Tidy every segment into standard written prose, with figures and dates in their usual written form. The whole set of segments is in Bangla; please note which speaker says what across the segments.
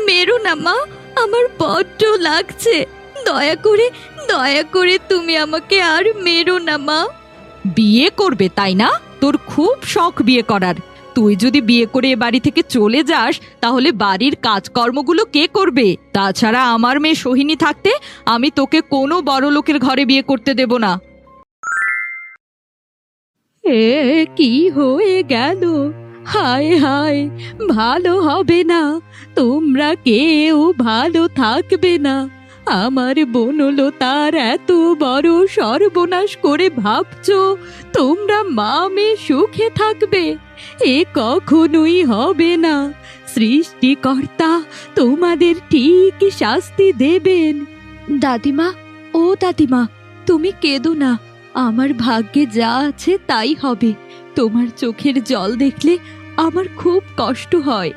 Speaker 1: মেরো না মা, আমার বড্ড লাগছে। দয়া করে তুমি আমাকে আর মেরো না মা।
Speaker 2: বিয়ে করবে তাই না? তোর খুব শখ বিয়ে করার। তুই যদি বিয়ে করে এ বাড়ি থেকে চলে যাস তাহলে বাড়ির কাজকর্মগুলো কে করবে? তাছাড়া আমার মেয়ে সোহিনী থাকতে আমি তোকে কোনো বড় লোকের ঘরে বিয়ে করতে দেব না।
Speaker 1: এ কি হয়ে গেল? হায় হায়, ভালো হবে না, তোমরা কেউ ভালো থাকবে না। আমার বনলতার এত বড় সর্বনাশ করে ভাবছো তোমরা মা মেয়ে সুখে থাকবে? এ কখনোই হবে না। সৃষ্টিকর্তা তোমাদের ঠিক শাস্তি দেবেন। দাদিমা, ও দাদিমা, তুমি কেঁদো না। আমার ভাগ্যে যা আছে তাই হবে। তোমার চোখের জল দেখলে আমার খুব কষ্ট হয়।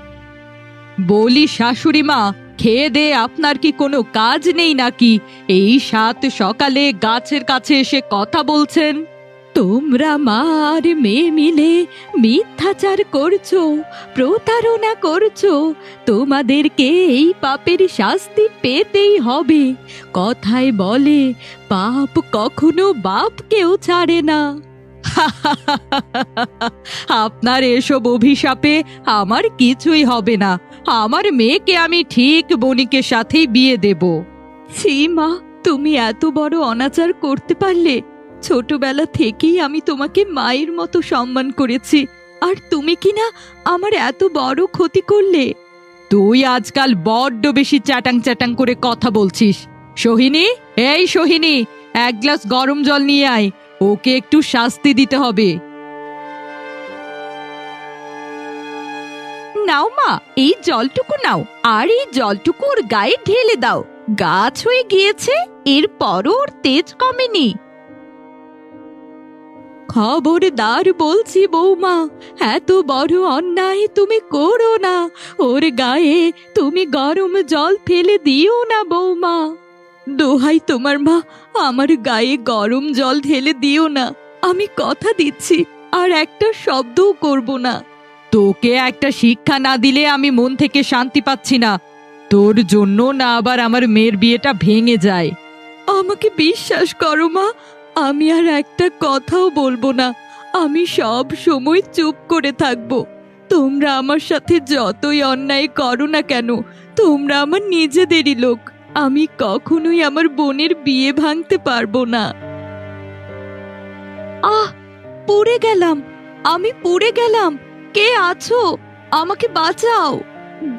Speaker 2: বলি শাশুড়ি মা, খেয়ে দে, আপনার কি কোনো কাজ নেই নাকি? এই সাত সকালে গাছের কাছে এসে কথা বলছেন।
Speaker 1: তোমরা মা আর মেয়ে মিলে মিথ্যাচার করছো, প্রতারণা করছো। তোমাদেরকে এই পাপের শাস্তি পেতেই হবে। কথায় বলে, পাপ কখনো বাপকেও ছাড়ে না।
Speaker 2: আপনার এসব অভিশাপে আমার কিছুই হবে না। আমার মেয়েকে আমি ঠিক বণিকের সাথেই বিয়ে দেব।
Speaker 1: ছি মা, তুমি এত বড় অনাচার করতে পারলে? ছোটবেলা থেকেই আমি তোমাকে মায়ের মতো সম্মান করেছি, আর তুমি কি না আমার এত বড় ক্ষতি করলে?
Speaker 2: তুই আজকাল বড্ড বেশি চ্যাটাং চ্যাটাং করে কথা বলছিস। সোহিনী, এই সোহিনী, এক গ্লাস গরম জল নিয়ে আয়। ওকে একটু শাস্তি দিতে হবে।
Speaker 1: নাও মা, এই জলটুকু নাও, আর এই জলটুকু ওর গায়ে ঢেলে দাও। গাছ হয়ে গিয়েছে, এরপরও ওর তেজ কমেনি। খবরদার বলছি বৌমা, এত বড় অন্যায় তুমি করো না। ওর গায়ে তুমি গরম জল ফেলে দিও না বৌমা। দোহাই তোমার মা, আমার গায়ে গরম জল ঢেলে দিও না। আমি কথা দিচ্ছি আর একটা শব্দও করব না।
Speaker 2: তোকে একটা শিক্ষা না দিলে আমি মন থেকে শান্তি পাচ্ছি না। তোর জন্য না আবার আমার মেয়ের বিয়েটা ভেঙে যায়।
Speaker 1: আমাকে বিশ্বাস করো মা, আমি আর একটা কথাও বলবো না। আমি সব সময় চুপ করে থাকবো। তোমরা আমার সাথে যতই অন্যায় করো না কেন, তোমরা আমার নিজেদেরই লোক। আমি কখনোই আমার বোনের বিয়ে ভাঙতে পারবো না। আহ, পুড়ে গেলাম, আমি পুড়ে গেলাম। কে আছো? আমাকে বাঁচাও।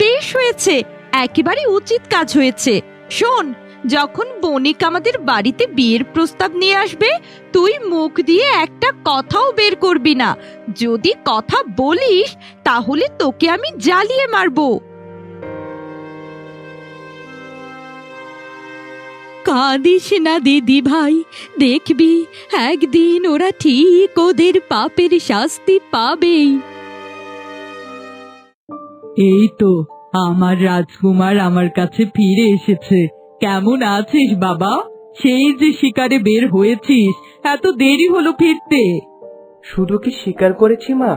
Speaker 1: বেশ হয়েছে, একেবারে উচিত কাজ হয়েছে। শোন, যখন বণিক আমাদের বাড়িতে বিয়ের প্রস্তাব নিয়ে আসবে, তুই মুখ দিয়ে একটা কথাও বের করবি না। যদি কথা বলিস তাহলে তোকে আমি জ্বালিয়ে মারবো। কাঁদিস না দিদি ভাই, দেখবি একদিন ওরা ঠিক ওদের পাপের শাস্তি পাবেই।
Speaker 2: এই তো আমার রাজকুমার আমার কাছে ফিরে এসেছে। কেমন আছিস বাবা? সেই যে শিকারে বের হয়েছিস, এত দেরি হলো ফিরতে।
Speaker 3: শুধু কি স্বীকার করেছি মা,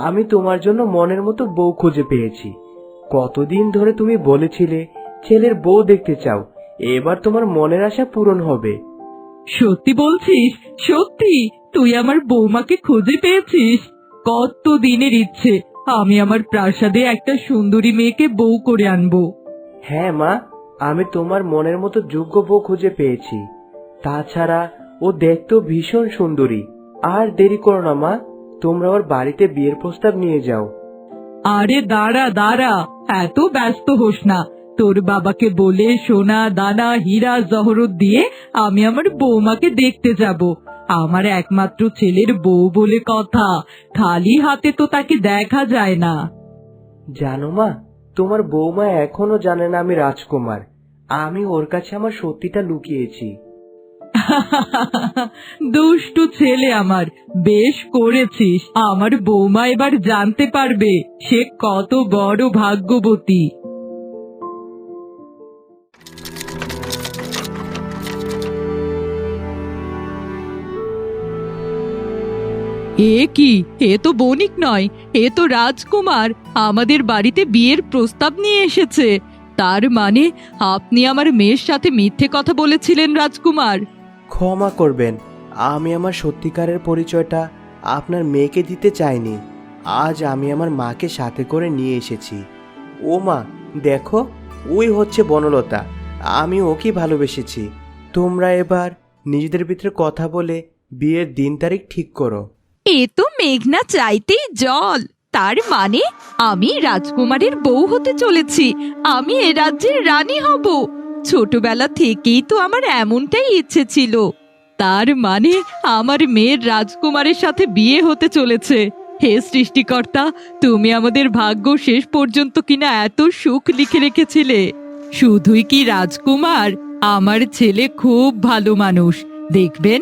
Speaker 3: আমি তোমার জন্য মনের মতো বউ খুঁজে পেয়েছি। কতদিন ধরে তুমি বলেছিলে ছেলের বউ দেখতে চাও, এবার তোমার মনের আশা পূরণ হবে।
Speaker 2: সত্যি বলছিস? সত্যি তুই আমার বৌমাকে খুঁজে পেয়েছিস? কত দিনের ইচ্ছে আমি আমার প্রাসাদে একটা সুন্দরী মেয়েকে বউ করে আনবো।
Speaker 3: হ্যাঁ মা, আমি তোমার মনের মতো যোগ্য বউ খুঁজে পেয়েছি। তাছাড়া ও দেখতেও ভীষণ সুন্দরী। আর দেরি করো না মা, তোমরা ওর বাড়িতে বিয়ের প্রস্তাব নিয়ে যাও।
Speaker 2: আরে দাঁড়া দাঁড়া, এত ব্যস্ত হোস না। তোর বাবাকে বলে সোনা দানা হীরা জহরত দিয়ে আমি আমার বৌমাকে দেখতে যাব। আমার একমাত্র ছেলের বউ বলে কথা, খালি হাতে তো তাকে দেখা যায় না।
Speaker 3: জানো মা, তোমার বৌমা এখনো জানে না আমি রাজকুমার। আমি ওর কাছে আমার সত্যিটা লুকিয়েছি।
Speaker 2: দুষ্টু ছেলে আমার, বেশ করেছিস। আমার বৌমা এবার জানতে পারবে সে কত বড় ভাগ্যবতী। এ কি, এ তো বণিক নয়, এ তো রাজকুমার আমাদের বাড়িতে বিয়ের প্রস্তাব নিয়ে এসেছে।
Speaker 1: তার মানে আপনি আমার মেয়ের সাথে মিথ্যে কথা বলেছিলেন রাজকুমার?
Speaker 3: ক্ষমা করবেন, আমি আমার সত্যিকারের পরিচয়টা আপনার মেয়েকে দিতে চাইনি। আজ আমি আমার মাকে সাথে করে নিয়ে এসেছি। ও মা, দেখো, ওই হচ্ছে বনলতা। আমি ওকে ভালোবেসেছি। তোমরা এবার নিজেদের ভিতরে কথা বলে বিয়ের দিন তারিখ ঠিক করো।
Speaker 1: এ তো মেঘনা চাইতেই জল। তার মানে আমি রাজকুমারের বউ হতে চলেছি, আমি এ রাজ্যের রানী হব। ছোটবেলা থেকেই তো আমার এমনটাই ইচ্ছে ছিল। তার মানে আমার মেয়ের রাজকুমারের সাথে বিয়ে হতে চলেছে। হে সৃষ্টিকর্তা, তুমি আমাদের ভাগ্য শেষ পর্যন্ত কিনা এত সুখ লিখে রেখেছিলে। শুধুই কি রাজকুমার, আমার ছেলে খুব ভালো মানুষ। দেখবেন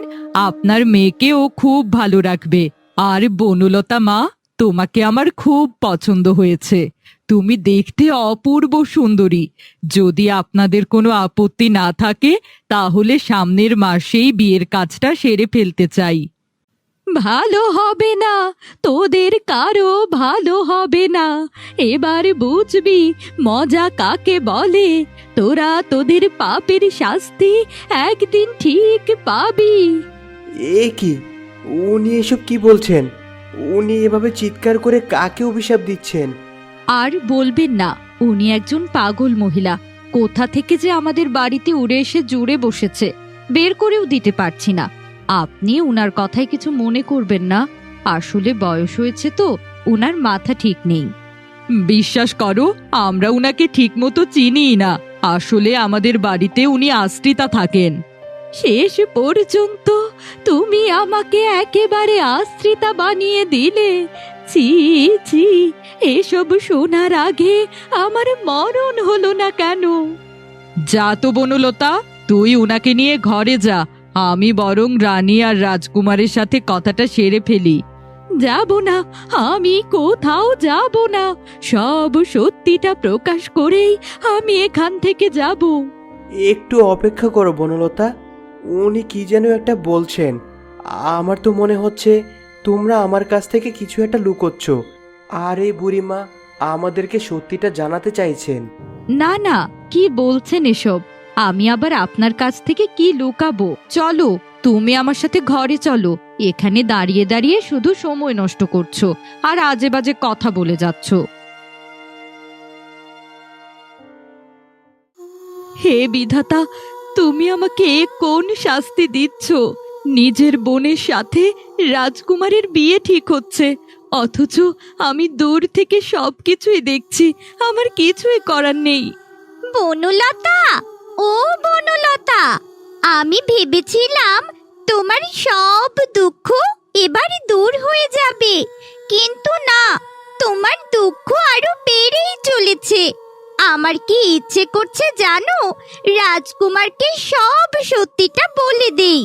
Speaker 1: আপনার মেয়েকেও খুব ভালো রাখবে। আর বনলতা মা, তোমাকে আমার খুব পছন্দ হয়েছে। তুমি দেখতে অপূর্ব সুন্দরী। যদি আপনাদের কোনো আপত্তি না থাকে তাহলে সামনের মাসেই বিয়ের কাজটা সেরে ফেলতে চাই। ভালো হবে না, তোদের কারো ভালো হবে না। এবার বুঝবি মজা কাকে বলে। তোরা তোদের পাপের শাস্তি একদিন ঠিক পাবি।
Speaker 3: এ কি, উনি এসব কি বলছেন? উনি এভাবে চিৎকার করে কাকে অভিশাপ দিচ্ছেন?
Speaker 1: আর বলবেন না, উনি একজন পাগল মহিলা। কোথা থেকে যে আমাদের বাড়িতে উড়ে এসে জুড়ে বসেছে, বের করেও দিতে পারছি না। আপনি উনার কথায় কিছু মনে করবেন না। আসলে বয়স হয়েছে তো, উনার মাথা ঠিক নেই। বিশ্বাস করো, আমরা উনাকে ঠিক মতো চিনি না। আসলে আমাদের বাড়িতে উনি আশ্রিতা থাকেন। শেষ পর্যন্ত তুমি আমাকে একেবারে আশ্রিতা বানিয়ে দিলে। ছি ছি, এসব শোনার আগে আমার মরণ হলো না কেন? যা তো বনলতা, তুই উনাকে নিয়ে ঘরে যা। আমি বরং রানী আর রাজকুমারের সাথে কথাটা সেরে ফেলি। যাব না, আমি কোথাও যাব না। সব সত্যিটা প্রকাশ করেই আমি এখান থেকে যাব।
Speaker 3: একটু অপেক্ষা করো বনলতা, উনি কি যেন একটা বলছেন। আমার তো মনে হচ্ছে তোমরা আমার কাছ থেকে কিছু একটা লুকোচ্ছ, আর এই বুড়িমা আমাদেরকে সত্যিটা জানাতে চাইছেন।
Speaker 1: না না, কি বলছেন এসব? আমি আবার আপনার কাছ থেকে কি লুকাবো? চলো, তুমি আমার সাথে ঘরে চলো। এখানে দাঁড়িয়ে দাঁড়িয়ে শুধু সময় নষ্ট করছো আর আজে বাজে কথা বলে যাচ্ছ। হে বিধাতা, তুমি আমাকে এ কোন শাস্তি দিচ্ছ? নিজের বোনের সাথে রাজকুমারের বিয়ে ঠিক হচ্ছে, অথচ আমি দূর থেকে সবকিছুই দেখছি। আমার কিছুই করার নেই।
Speaker 4: বনলতা, ও বনলতা, আমি ভেবেছিলাম তোমার সব দুঃখ এবার দূর হয়ে যাবে, কিন্তু না, তোমার দুঃখ আরো বেড়েই চলেছে। আমার কি ইচ্ছে করছে জানো, রাজকুমারকে সব সত্যিটা বলে দেই।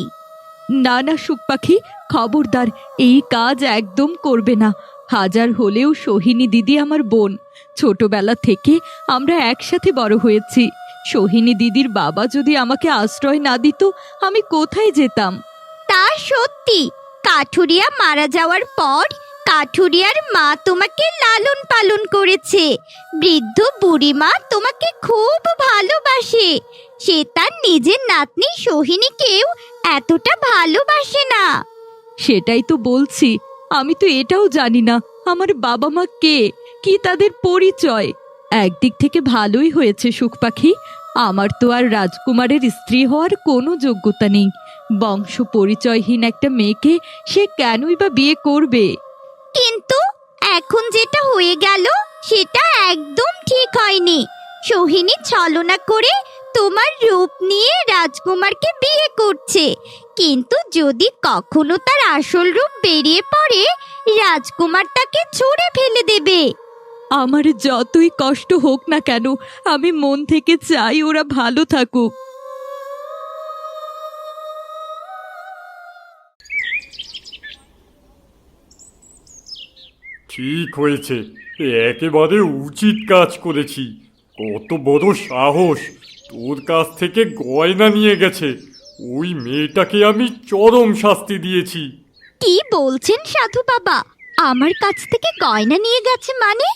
Speaker 1: না না সুখ পাখি, খবরদার, এই কাজ একদম করবে না। হাজার হলেও সোহিনী দিদি আমার বোন। ছোটবেলা থেকে আমরা একসাথে বড় হয়েছি। সোহিনী দিদির বাবা যদি আমাকে আশ্রয় না দিত, আমি কোথায় যেতাম?
Speaker 4: তা সত্যি, কাঠুরিয়া মারা যাওয়ার পর কাঠুরিয়ার মা তোমাকে লালন পালন করেছে। বৃদ্ধ বুড়িমা তোমাকে খুব ভালোবাসে। সে তার নিজের নাতনি সোহিনীকেও এতটা ভালোবাসে না।
Speaker 1: সেটাই তো বলছি, আমি তো এটাও জানি না আমার বাবা মা কে, কি তাদের পরিচয়। একদিক থেকে ভালোই হয়েছে সুখ পাখি, আমার তো আর রাজকুমারের স্ত্রী হওয়ার কোনো যোগ্যতা নেই। বংশ পরিচয়হীন একটা মেয়েকে সে কেনই বা বিয়ে করবে?
Speaker 4: কিন্তু এখন যেটা হয়ে গেল সেটা একদম ঠিক হয়নি। সোহিনী ছলনা করে তোমার রূপ নিয়ে রাজকুমারকে বিয়ে করছে, কিন্তু যদি কখনো তার আসল রূপ বেরিয়ে পড়ে, রাজকুমার তাকে ছুঁড়ে ফেলে দেবে।
Speaker 1: আমার যতই কষ্ট হোক না কেন, আমি মন থেকে চাই ওরা ভালো থাকুক।
Speaker 5: ঠিক হয়েছে, একেবারে উচিত কাজ করেছি। কত বড় সাহস, তোর কাছ থেকে গয়না নিয়ে গেছে। ওই মেয়েটাকে আমি চরম শাস্তি দিয়েছি।
Speaker 4: কি বলছেন সাধু বাবা? আমার কাছ থেকে গয়না নিয়ে গেছে মানে?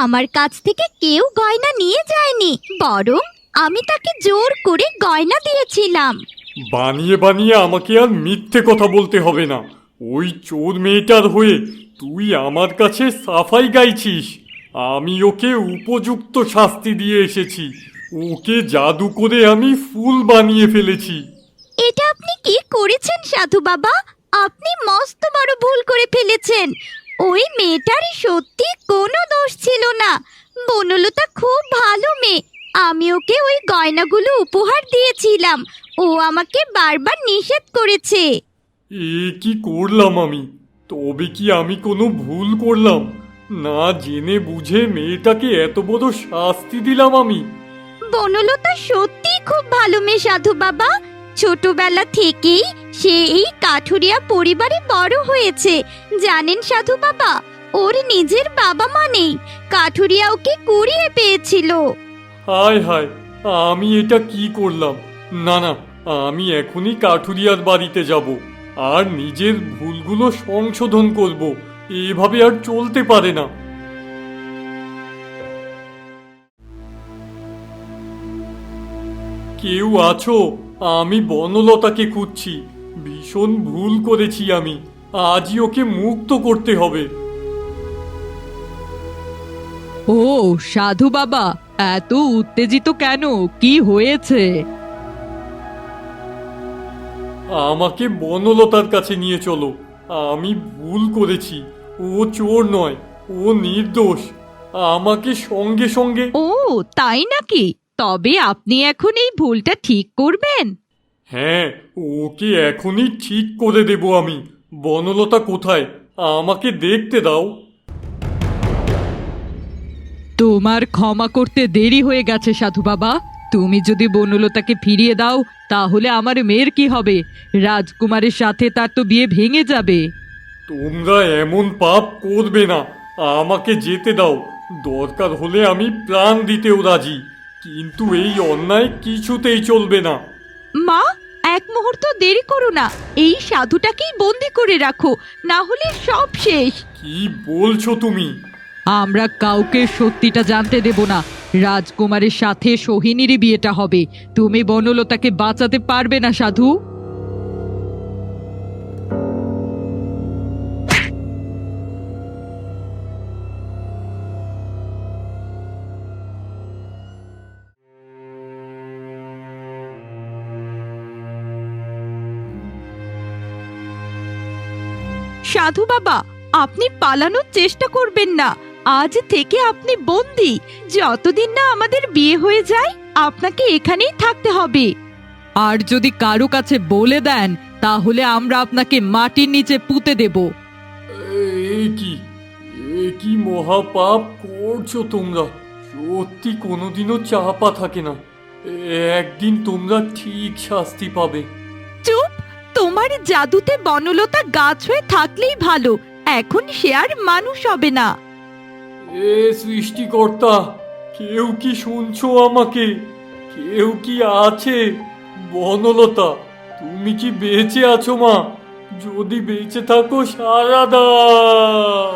Speaker 4: আমার কাছ থেকে কেউ গয়না নিয়ে যায়নি, বরং আমি তাকে জোর করে গয়না দিয়েছিলাম।
Speaker 5: বানিয়ে বানিয়ে আমাকে আর মিথ্যে কথা বলতে হবে না। ওই চোর মেয়েটার হয়ে তুই আমার কাছে সাফাই গাইছিস। আমি ওকে উপযুক্ত শাস্তি দিয়ে এসেছি। ওকে জাদু করে আমি ফুল বানিয়ে ফেলেছি।
Speaker 4: এটা আপনি কি করেছেন সাধু বাবা? আপনি মস্ত বড় ভুল করে ফেলেছেন। ওই মেয়েটার সত্যি কোনো দোষ ছিল না। বনলতা খুব ভালো মেয়ে। আমি ওকে ওই গয়নাগুলো উপহার দিয়েছিলাম। ও আমাকে বারবার নিষেধ করেছে।
Speaker 5: এ কি করলাম আমি? তবে কি আমি কোনো ভুল করলাম? না জেনে বুঝে মেয়েটাকে এত বড় শাস্তি দিলাম আমি।
Speaker 4: বনলতা সত্যি খুব ভালো মেয়ে সাধু বাবা। ছোটবেলা থেকেই সে এই কাঠুরিয়া পরিবারে বড় হয়েছে। জানেন সাধু বাবা, ওর নিজের বাবা মা নেই। কাঠুরিয়া ওকে কুড়িয়ে পেয়েছিল।
Speaker 5: হায় হায়, আমি এটা কি করলাম? না না, আমি এখনই কাঠুরিয়ার বাড়িতে যাব আর নিজের ভুলগুলো সংশোধন করব। এভাবে আর চলতে পারে না। কেউ আছো? আমি বনলতাকে খুঁজছি। ভীষণ ভুল করেছি আমি। আজই ওকে মুক্ত করতে হবে।
Speaker 1: ও সাধু বাবা, এত উত্তেজিত কেন? কি হয়েছে?
Speaker 5: আমাকে বনলতার কাছে নিয়ে চলো। আমি ভুল করেছি। ও চোর নয়, ও নির্দোষ। আমাকে সঙ্গে সঙ্গে।
Speaker 1: ও তাই নাকি? তবে আপনি এখন এই ভুলটা ঠিক করবেন?
Speaker 5: হ্যাঁ, ওকে এখনই ঠিক করে দেব আমি। বনলতা কোথায়? আমাকে দেখতে দাও।
Speaker 1: তোমার ক্ষমা করতে দেরি হয়ে গেছে সাধু বাবা। তুমি যদি বনলতাকে ফিরিয়ে দাও তাহলে আমার মেয়ের কি হবে? রাজকুমারের সাথে তার তো বিয়ে ভেঙে যাবে।
Speaker 5: তোমরা এমন পাপ করবে না। আমাকে যেতে দাও। দরকার হলে আমি প্রাণ দিতেও রাজি, কিন্তু এই অন্যায় কিছুতেই চলবে না।
Speaker 1: মা, এক মুহূর্ত দেরি করো না। এই সাধুটাকেই বন্দি করে রাখো, না হলে সব শেষ।
Speaker 5: কি বলছো তুমি?
Speaker 1: আমরা কাউকে সত্যিটা জানতে দেব না। রাজকুমারের সাথে সোহিনীরই বিয়েটা হবে। তুমি বনলতাকে বাঁচাতে পারবে না সাধু। সাধু বাবা, আপনি পালানোর চেষ্টা করবেন না। আজ থেকে আপনি বন্দী। যতদিন না আমাদের বিয়ে হয়ে যায় আপনাকে এখানেই থাকতে হবে। আর যদি কারো কাছে বলে দেন তাহলে আমরা আপনাকে মাটির নিচে পুঁতে দেব।
Speaker 5: এ কি, এ কি মহাপাপ করছো তোমরা? সত্যি কোনোদিনও চাপা থাকে না। একদিন তোমরা ঠিক শাস্তি পাবে।
Speaker 1: চুপ! তোমার জাদুতে বনলতা গাছ হয়ে থাকলেই ভালো। এখন সে আর মানুষ হবে না।
Speaker 5: এ সৃষ্টিকর্তা, কেউ কি শুনছো আমাকে? কেউ কি আছে? বনলতা, তুমি কি বেঁচে আছো মা? যদি বেঁচে থাকো সাড়া দাও।